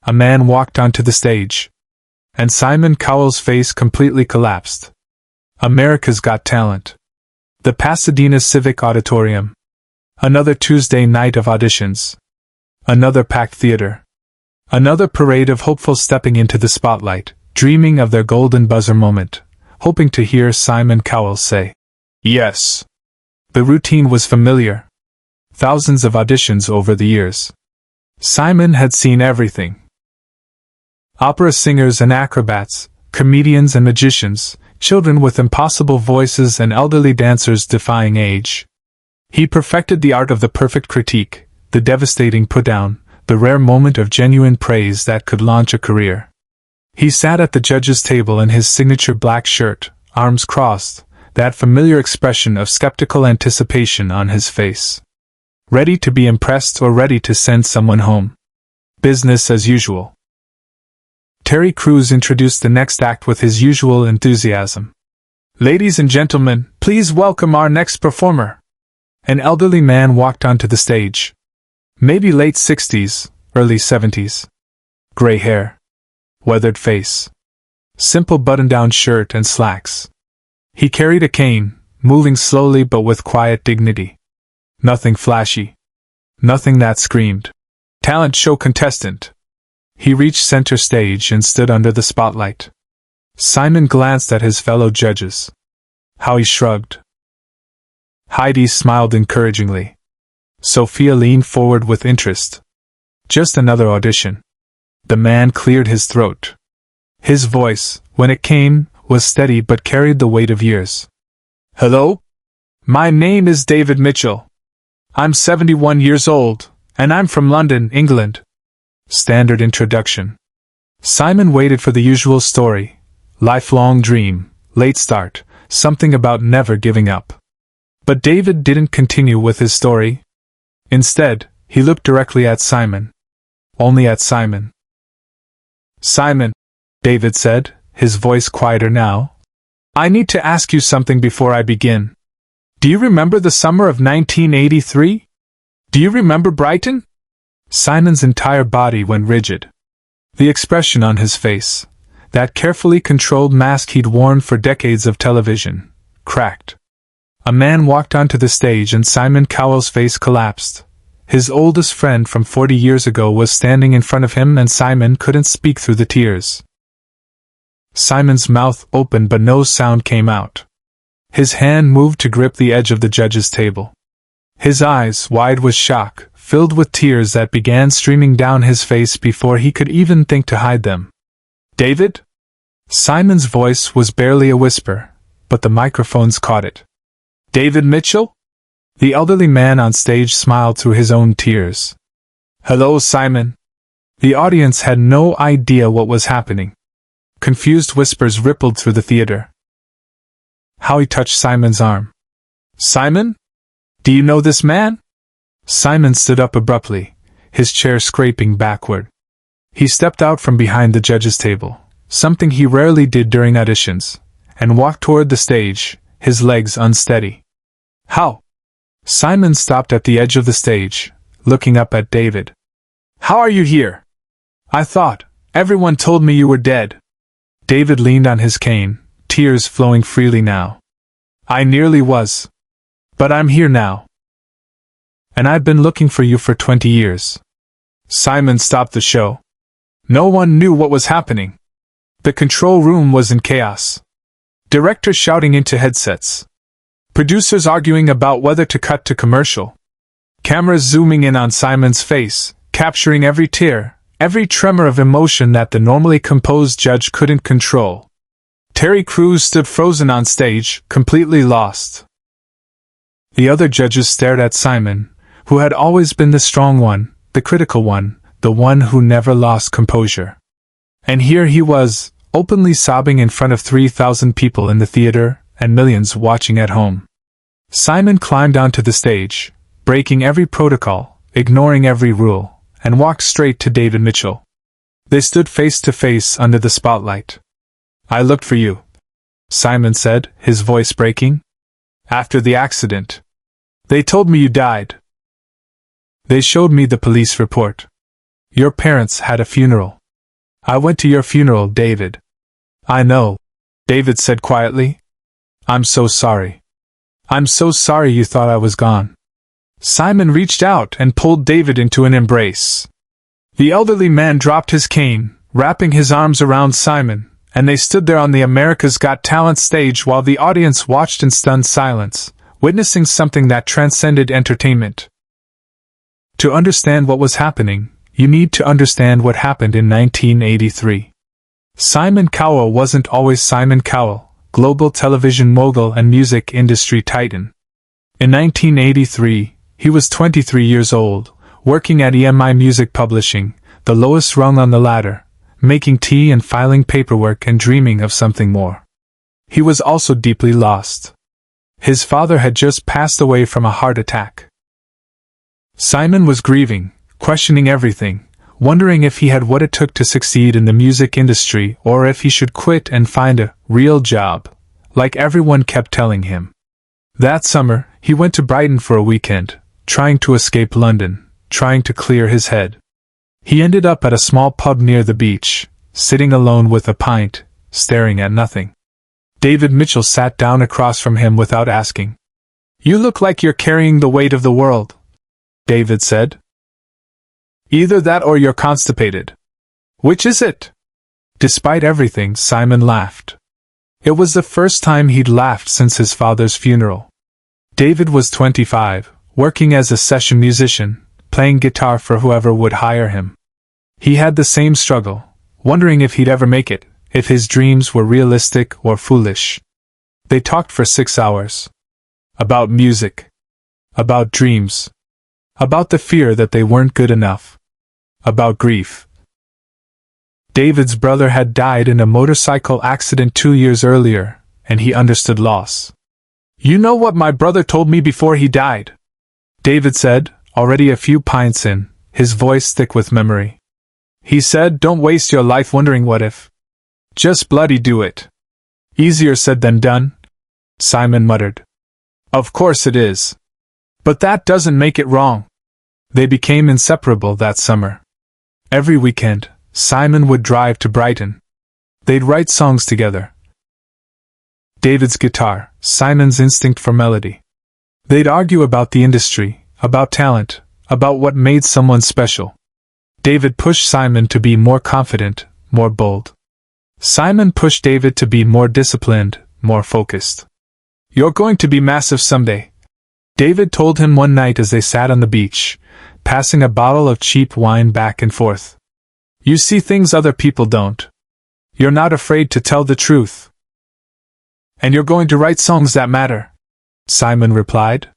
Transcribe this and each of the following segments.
a man walked onto the stage. And Simon Cowell's face completely collapsed. America's Got Talent. The Pasadena Civic Auditorium. Another Tuesday night of auditions. Another packed theater. Another parade of hopefuls stepping into the spotlight, dreaming of their golden buzzer moment, hoping to hear Simon Cowell say, "Yes." The routine was familiar. Thousands of auditions over the years. Simon had seen everything. Opera singers and acrobats, comedians and magicians, children with impossible voices and elderly dancers defying age. He perfected the art of the perfect critique, the devastating put-down, the rare moment of genuine praise that could launch a career. He sat at the judges' table in his signature black shirt, arms crossed, that familiar expression of skeptical anticipation on his face. Ready to be impressed or ready to send someone home. Business as usual. Terry Crews introduced the next act with his usual enthusiasm. "Ladies and gentlemen, please welcome our next performer." An elderly man walked onto the stage. Maybe late 60s, early 70s. Gray hair. Weathered face. Simple button-down shirt and slacks. He carried a cane, moving slowly but with quiet dignity. Nothing flashy. Nothing that screamed, "Talent show contestant." He reached center stage and stood under the spotlight. Simon glanced at his fellow judges. How he shrugged. Heidi smiled encouragingly. Sophia leaned forward with interest. Just another audition. The man cleared his throat. His voice, when it came, was steady but carried the weight of years. "Hello? My name is David Mitchell. I'm 71 years old, and I'm from London, England." Standard introduction. Simon waited for the usual story. Lifelong dream, late start, something about never giving up. But David didn't continue with his story. Instead, he looked directly at Simon. Only at Simon. "Simon," David said, his voice quieter now, "I need to ask you something before I begin. Do you remember the summer of 1983? Do you remember Brighton?" Simon's entire body went rigid. The expression on his face, that carefully controlled mask he'd worn for decades of television, cracked. A man walked onto the stage and Simon Cowell's face collapsed. His oldest friend from 40 years ago was standing in front of him and Simon couldn't speak through the tears. Simon's mouth opened but no sound came out. His hand moved to grip the edge of the judge's table. His eyes, wide with shock, filled with tears that began streaming down his face before he could even think to hide them. "David?" Simon's voice was barely a whisper, but the microphones caught it. "David Mitchell?" The elderly man on stage smiled through his own tears. "Hello, Simon." The audience had no idea what was happening. Confused whispers rippled through the theater. Howie touched Simon's arm. "Simon? Do you know this man?" Simon stood up abruptly, his chair scraping backward. He stepped out from behind the judge's table, something he rarely did during auditions, and walked toward the stage, his legs unsteady. "How?" Simon stopped at the edge of the stage, looking up at David. "How are you here? I thought everyone told me you were dead." David leaned on his cane, tears flowing freely now. "I nearly was. But I'm here now. And I've been looking for you for 20 years. Simon stopped the show. No one knew what was happening. The control room was in chaos. Directors shouting into headsets. Producers arguing about whether to cut to commercial. Cameras zooming in on Simon's face, capturing every tear, every tremor of emotion that the normally composed judge couldn't control. Terry Crews stood frozen on stage, completely lost. The other judges stared at Simon, who had always been the strong one, the critical one, the one who never lost composure. And here he was, openly sobbing in front of 3,000 people in the theater, and millions watching at home. Simon climbed onto the stage, breaking every protocol, ignoring every rule, and walked straight to David Mitchell. They stood face to face under the spotlight. "I looked for you," Simon said, his voice breaking. "After the accident. They told me you died. They showed me the police report. Your parents had a funeral. I went to your funeral, David. I know, David said quietly. I'm so sorry. I'm so sorry you thought I was gone. Simon reached out and pulled David into an embrace. The elderly man dropped his cane, wrapping his arms around Simon, and they stood there on the America's Got Talent stage while the audience watched in stunned silence, witnessing something that transcended entertainment. To understand what was happening, you need to understand what happened in 1983. Simon Cowell wasn't always Simon Cowell, global television mogul and music industry titan. In 1983, he was 23 years old, working at EMI Music Publishing, the lowest rung on the ladder, making tea and filing paperwork and dreaming of something more. He was also deeply lost. His father had just passed away from a heart attack. Simon was grieving, questioning everything, wondering if he had what it took to succeed in the music industry or if he should quit and find a real job, like everyone kept telling him. That summer, he went to Brighton for a weekend, trying to escape London, trying to clear his head. He ended up at a small pub near the beach, sitting alone with a pint, staring at nothing. David Mitchell sat down across from him without asking. "You look like you're carrying the weight of the world," David said. "Either that or you're constipated. Which is it?" Despite everything, Simon laughed. It was the first time he'd laughed since his father's funeral. David was 25, working as a session musician, playing guitar for whoever would hire him. He had the same struggle, wondering if he'd ever make it, if his dreams were realistic or foolish. They talked for 6 hours. About music. About dreams. About the fear that they weren't good enough. About grief. David's brother had died in a motorcycle accident 2 years earlier, and he understood loss. "You know what my brother told me before he died?" David said, already a few pints in, his voice thick with memory. "He said, don't waste your life wondering what if. Just bloody do it." "Easier said than done," Simon muttered. "Of course it is. But that doesn't make it wrong." They became inseparable that summer. Every weekend, Simon would drive to Brighton. They'd write songs together. David's guitar, Simon's instinct for melody. They'd argue about the industry, about talent, about what made someone special. David pushed Simon to be more confident, more bold. Simon pushed David to be more disciplined, more focused. "You're going to be massive someday," David told him one night as they sat on the beach, passing a bottle of cheap wine back and forth. "You see things other people don't. You're not afraid to tell the truth. And you're going to write songs that matter," Simon replied.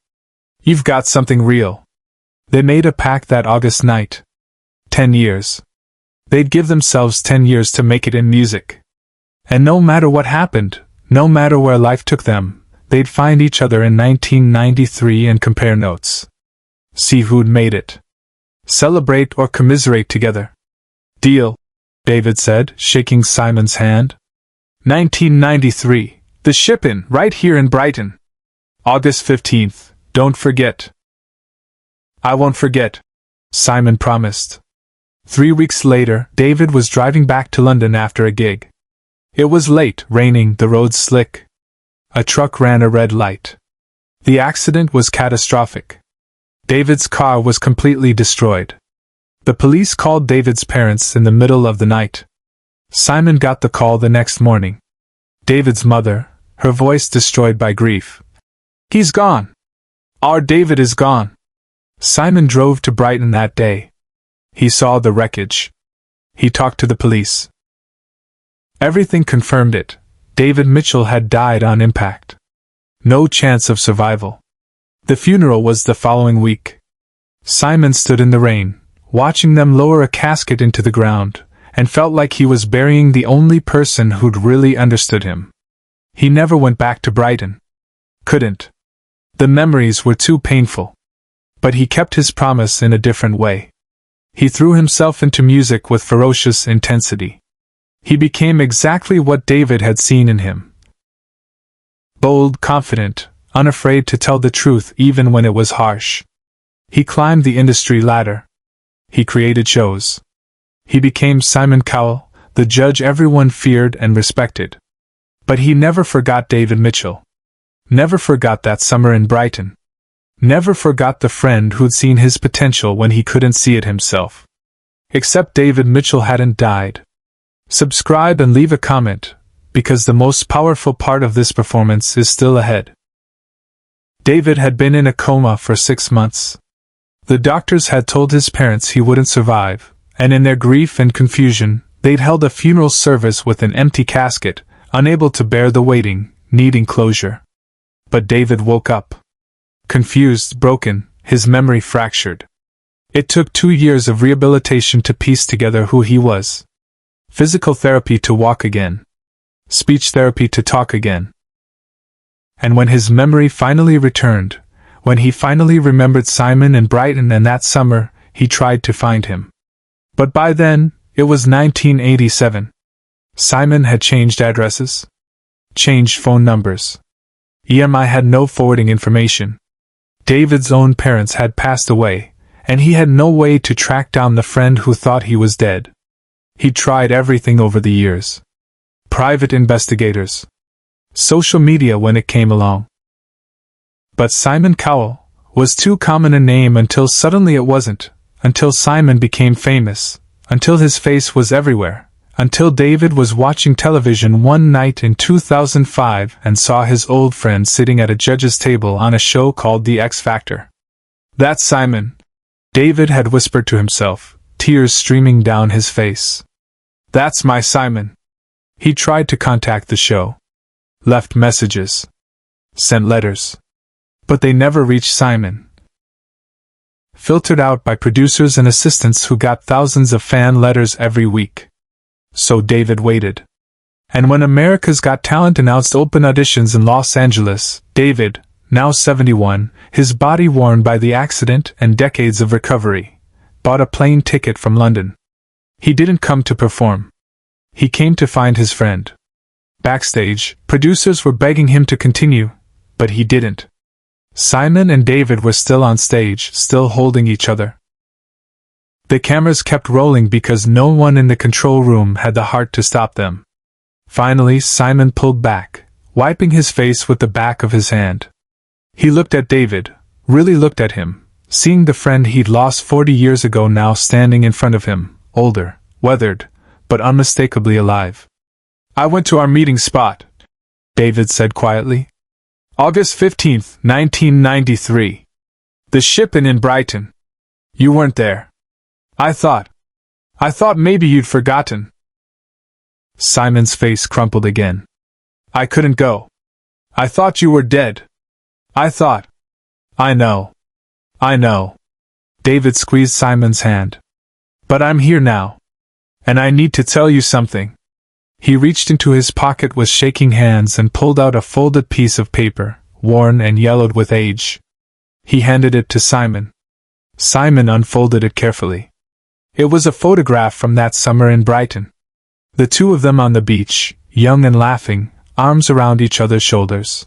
"You've got something real." They made a pact that August night. 10 years. They'd give themselves 10 years to make it in music. And no matter what happened, no matter where life took them, they'd find each other in 1993 and compare notes. See who'd made it. Celebrate or commiserate together. "Deal," David said, shaking Simon's hand. 1993. The Ship-In, right here in Brighton. August 15th. Don't forget. "I won't forget," Simon promised. 3 weeks later, David was driving back to London after a gig. It was late, raining, the roads slick. A truck ran a red light. The accident was catastrophic. David's car was completely destroyed. The police called David's parents in the middle of the night. Simon got the call the next morning. David's mother, her voice destroyed by grief. "He's gone. Our David is gone." Simon drove to Brighton that day. He saw the wreckage. He talked to the police. Everything confirmed it. David Mitchell had died on impact. No chance of survival. The funeral was the following week. Simon stood in the rain, watching them lower a casket into the ground, and felt like he was burying the only person who'd really understood him. He never went back to Brighton. Couldn't. The memories were too painful. But he kept his promise in a different way. He threw himself into music with ferocious intensity. He became exactly what David had seen in him. Bold, confident, unafraid to tell the truth even when it was harsh. He climbed the industry ladder. He created shows. He became Simon Cowell, the judge everyone feared and respected. But he never forgot David Mitchell. Never forgot that summer in Brighton. Never forgot the friend who'd seen his potential when he couldn't see it himself. Except David Mitchell hadn't died. Subscribe and leave a comment, because the most powerful part of this performance is still ahead. David had been in a coma for 6 months. The doctors had told his parents he wouldn't survive, and in their grief and confusion, they'd held a funeral service with an empty casket, unable to bear the waiting, needing closure. But David woke up. Confused, broken, his memory fractured. It took 2 years of rehabilitation to piece together who he was. Physical therapy to walk again. Speech therapy to talk again. And when his memory finally returned, when he finally remembered Simon and Brighton and that summer, he tried to find him. But by then, it was 1987. Simon had changed addresses. Changed phone numbers. EMI had no forwarding information. David's own parents had passed away, and he had no way to track down the friend who thought he was dead. He'd tried everything over the years. Private investigators. Social media when it came along. But Simon Cowell was too common a name until suddenly it wasn't, until Simon became famous, until his face was everywhere, until David was watching television one night in 2005 and saw his old friend sitting at a judge's table on a show called The X Factor. "That's Simon," David had whispered to himself, tears streaming down his face. "That's my Simon." He tried to contact the show. Left messages. Sent letters. But they never reached Simon. Filtered out by producers and assistants who got thousands of fan letters every week. So David waited. And when America's Got Talent announced open auditions in Los Angeles, David, now 71, his body worn by the accident and decades of recovery, bought a plane ticket from London. He didn't come to perform. He came to find his friend. Backstage, producers were begging him to continue, but he didn't. Simon and David were still on stage, still holding each other. The cameras kept rolling because no one in the control room had the heart to stop them. Finally, Simon pulled back, wiping his face with the back of his hand. He looked at David, really looked at him, seeing the friend he'd lost 40 years ago now standing in front of him, older, weathered, but unmistakably alive. "I went to our meeting spot," David said quietly. "August 15th, 1993. The Ship Inn in Brighton. You weren't there. I thought maybe you'd forgotten." Simon's face crumpled again. "I couldn't go. I thought you were dead. I thought." I know. David squeezed Simon's hand. "But I'm here now. And I need to tell you something." He reached into his pocket with shaking hands and pulled out a folded piece of paper, worn and yellowed with age. He handed it to Simon. Simon unfolded it carefully. It was a photograph from that summer in Brighton. The two of them on the beach, young and laughing, arms around each other's shoulders.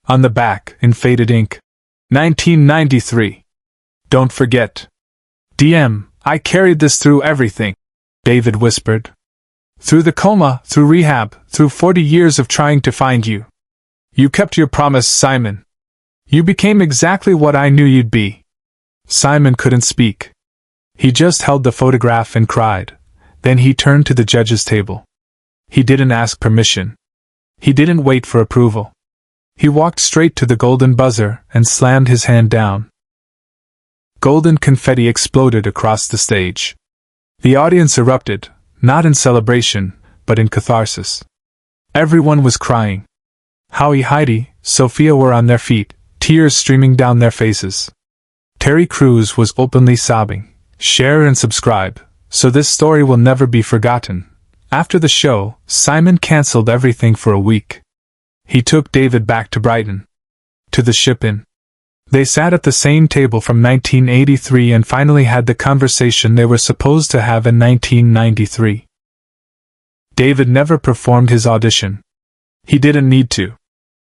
On the back, in faded ink, 1993. "Don't forget. DM, I carried this through everything," David whispered. "Through the coma, through rehab, through 40 years of trying to find you. You kept your promise, Simon. You became exactly what I knew you'd be." Simon couldn't speak. He just held the photograph and cried. Then he turned to the judge's table. He didn't ask permission. He didn't wait for approval. He walked straight to the golden buzzer and slammed his hand down. Golden confetti exploded across the stage. The audience erupted, not in celebration, but in catharsis. Everyone was crying. Howie, Heidi, Sophia were on their feet, tears streaming down their faces. Terry Crews was openly sobbing. Share and subscribe, so this story will never be forgotten. After the show, Simon cancelled everything for a week. He took David back to Brighton. To the Ship Inn. They sat at the same table from 1983 and finally had the conversation they were supposed to have in 1993. David never performed his audition. He didn't need to.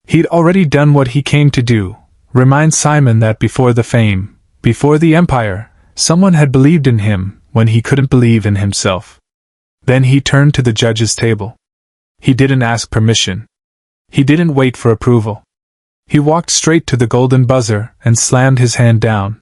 He'd already done what he came to do, remind Simon that before the fame, before the empire, someone had believed in him when he couldn't believe in himself. Then he turned to the judge's table. He didn't ask permission. He didn't wait for approval. He walked straight to the golden buzzer and slammed his hand down.